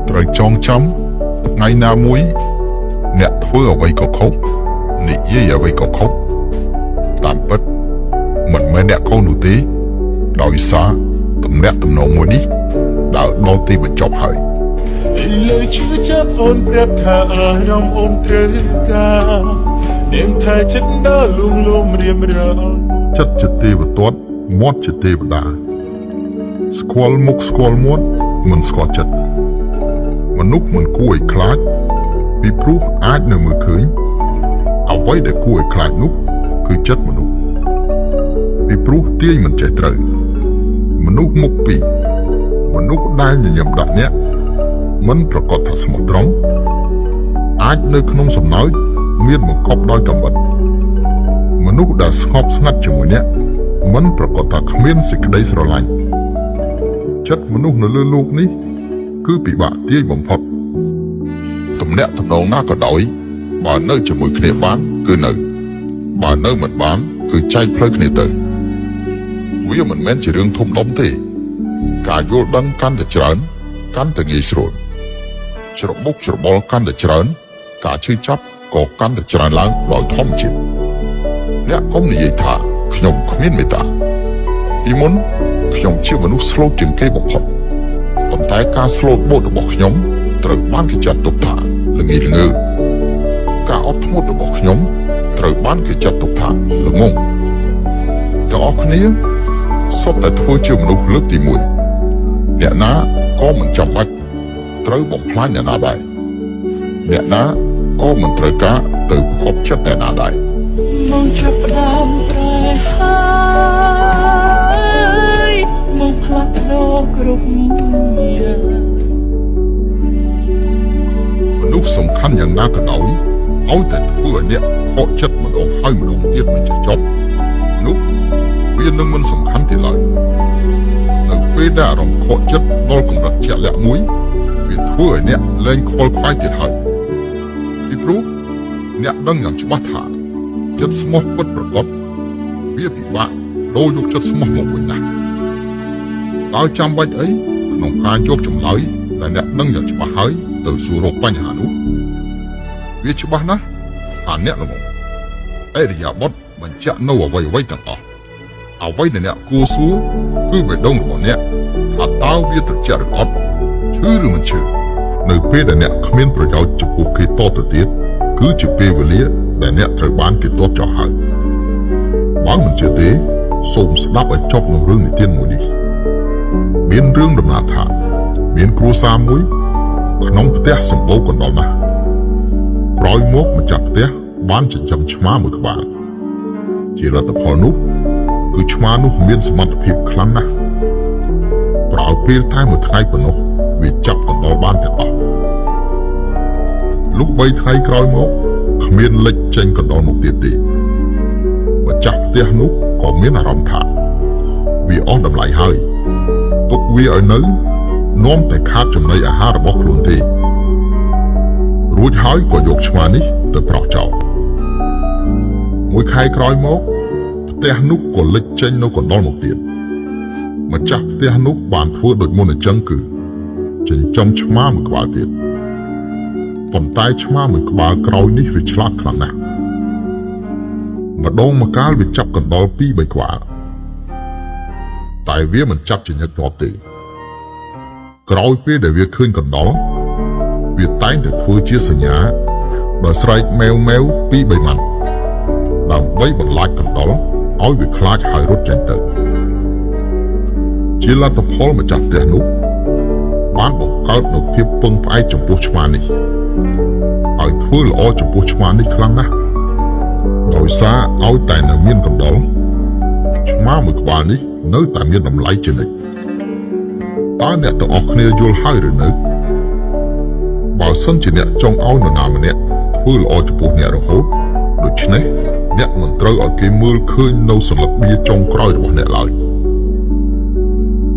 ត្រូវចងចាំថ្ងៃណាមួយអ្នកធ្វើអ្វីក៏ខុសនិយាយអ្វីក៏ខុសតាមពិតមិនមែនអ្នកខុសនោះទេដោយសារទំនាក់ទំនងមួយនេះដើរដល់ទីបញ្ចប់ហើយលើជឿចាប់អូនប្រាប់ថាអារម្មណ៍អូនត្រូវការនាងថាចិត្តដល់លួងលោមរៀមរងចិត្តជាទេវទត្តមាត់ជាទេវតាស្គាល់មុខស្គាល់មាត់មិនស្គាល់ចិត្តមនុស្សមិនគួរឲ្យខ្លាចពីព្រោះអាចនៅមើលឃើញអ្វីដែលគួរឲ្យខ្លាចនោះគឺចិត្តមនុស្សពីព្រោះទាយមិនចេះត្រូវមនុស្សមុខពីរមនុស្សដែលញញឹមដាក់អ្នកមិនប្រកាសថាស្មោះត្រង់អាចនៅក្នុងសំណើចមានបង្កប់ដោយកំបិតមនុស្សដែលស្ងប់ស្ងាត់ជាមួយអ្នកមិនប្រកាសថាគ្មានសេចក្តីស្រឡាញ់ចិត្តមនុស្សនៅលើโลกនេះគឺពិបាកទាយបំផុតទំនាក់ទំនងណាក៏ដោយបើនៅជាមួយគ្នាបានគឺនៅបើនៅមិនបានគឺចែកផ្លូវគ្នាទៅវាមិនមែនជារឿងធំដុំទេការយល់ដឹងកាន់តែច្រើនកាន់តែងាយស្រួលច្របូកច្របល់កាន់តែច្រើនការឈឺចាប់ក៏កាន់តែច្រើនឡើងដោយធម្មជាតិអ្នកកុំនិយាយថាខ្ញុំគ្មានមេត្តាពីមុនខ្ញុំជាមនុស្សស្លូតជាងគេបំផុតប៉ុន្តែការស្លូតបូតរបស់ខ្ញុំត្រូវបានគេចាត់ទុកថាល្ងីល្ងើការអត់ធ្មត់របស់ខ្ញុំត្រូវបានគេចាត់ទុកថាល្ងងទាំងអស់គ្នាសុទ្ធតែធ្វើជាមនុស្សលើកទី1អ្នកណាក៏មិនចាំបាច់ត្រូវបំផ្លាញអ្នកណាដែរអ្នកណាក៏មិនត្រូវការទៅខកចិត្តអ្នកណាដែរមកចាប់ផ្ដើមប្រែហើយមកផ្លាស់ប្ដូរគ្រប់យ៉ាងមនុស្សសំខាន់យ៉ាងណាក៏ដោយឲ្យតែធ្វើឲ្យអ្នកខកចិត្តម្ដងហើយម្ដងទៀតមិនចេះចប់នោះវានឹងមិនសំខាន់ទេឡើយនៅពេលដែលអារម្មណ៍ខកចិត្តដល់កម្រិតជាក់លាក់មួយវាធ្វើឲ្យអ្នកលែងខ្វល់ខ្វាយទៀតហើយពីព្រោះអ្នកដឹងយ៉ាងច្បាស់ថាចិត្តស្មោះពិតប្រាកដវាពិបាកដូរយកចិត្តស្មោះមកវិញណាស់តើចាំបាច់អីក្នុងការយកចម្លើយដែលអ្នកដឹងយ៉ាងច្បាស់ហើយទៅសួររកបញ្ហានោះវាច្បាស់ណាស់ថាអ្នកល្ងងអរិយាបថបញ្ជាក់នៅអ្វីទាំងអស់អ្វីដែលអ្នកគួរសួរគឺបេះដូងរបស់អ្នកថាតើវាត្រជាក់ឬអត់ឈឺឬមិនឈឺនៅពេលដែលអ្នកគ្មានប្រយោជន៍ចំពោះគេតទៅទៀតគឺជាពេលវេលាដែលអ្នកត្រូវបានគេទាត់ចោលហើយបើមិនជឿទេសូមស្ដាប់ឲ្យចប់នៅរឿងនិទានមួយនេះមានរឿងដំណាលថាមានគ្រួសារមួយក្នុងផ្ទះសម្បូរកណ្ដុរណាស់ក្រោយមកម្ចាស់ផ្ទះបានចិញ្ចឹមឆ្មាមួយក្បាលជាលទ្ធផលនោះគឺឆ្មានោះមានសមត្ថភាពខ្លាំងណាស់ប្រើពេលតែមួយថ្ងៃប៉ុណ្ណោះវាចាប់កណ្ដុរបានទាំងអស់លុះ3ថ្ងៃក្រោយមកគ្មានលេចចេញកណ្ដុរមកទៀតទេម្ចាស់ផ្ទះនោះក៏មានអារម្មណ៍ថាវាអស់តម្លៃហើយទុកវាឲ្យនៅនាំតែខាតចំណីអាហាររបស់ខ្លួនទេរួចហើយក៏យកឆ្មានេះទៅប្រោះចោលមួយខែក្រោយមកផ្ទះនោះក៏លេចចេញនៅកណ្ដុរមកទៀតម្ចាស់ផ្ទះនោះបានធ្វើដូចមុនអញ្ចឹងគឺចិញ្ចឹមឆ្មាមួយក្បាលទៀតប៉ុន្តែឆ្មាមួយក្បាលក្រោយនេះវាឆ្លាតខ្លាំងណាស់ម្ដងម្កាលវាចាប់កណ្ដុរ2-3ក្បាលតែវាមិនចាប់ជាញឹកញាប់ទេក្រោយពេលដែលវាឃើញកណ្ដុរវាតែងតែធ្វើជាសញ្ញាដោយស្រែកម៉ែវម៉ែវ2-3ម៉ាត់ដើម្បីបន្លាចកណ្ដុរឲ្យវាខ្លាចហើយរត់ចេញទៅជាលទ្ធផលម្ចាស់ផ្ទះនោះបានបង្កើតនូវភាពពឹងផ្អែកចំពោះឆ្មានេះហើយធ្វើល្អចំពោះឆ្មានេះខ្លាំងណាស់ដោយសារឲ្យតែនៅមានកណ្ដុរឆ្មាមួយក្បាលនេះនៅតែមានតម្លៃជានិច្ចតើអ្នកទាំងអស់គ្នាយល់ហើយឬនៅបើសិនជាអ្នកចង់ឲ្យនរណាម្នាក់ធ្វើល្អចំពោះអ្នករហូតដូច្នេះអ្នកមិនត្រូវឲ្យគេមើលឃើញនៅសន្លឹកបៀចុងក្រោយរបស់អ្នកឡើយ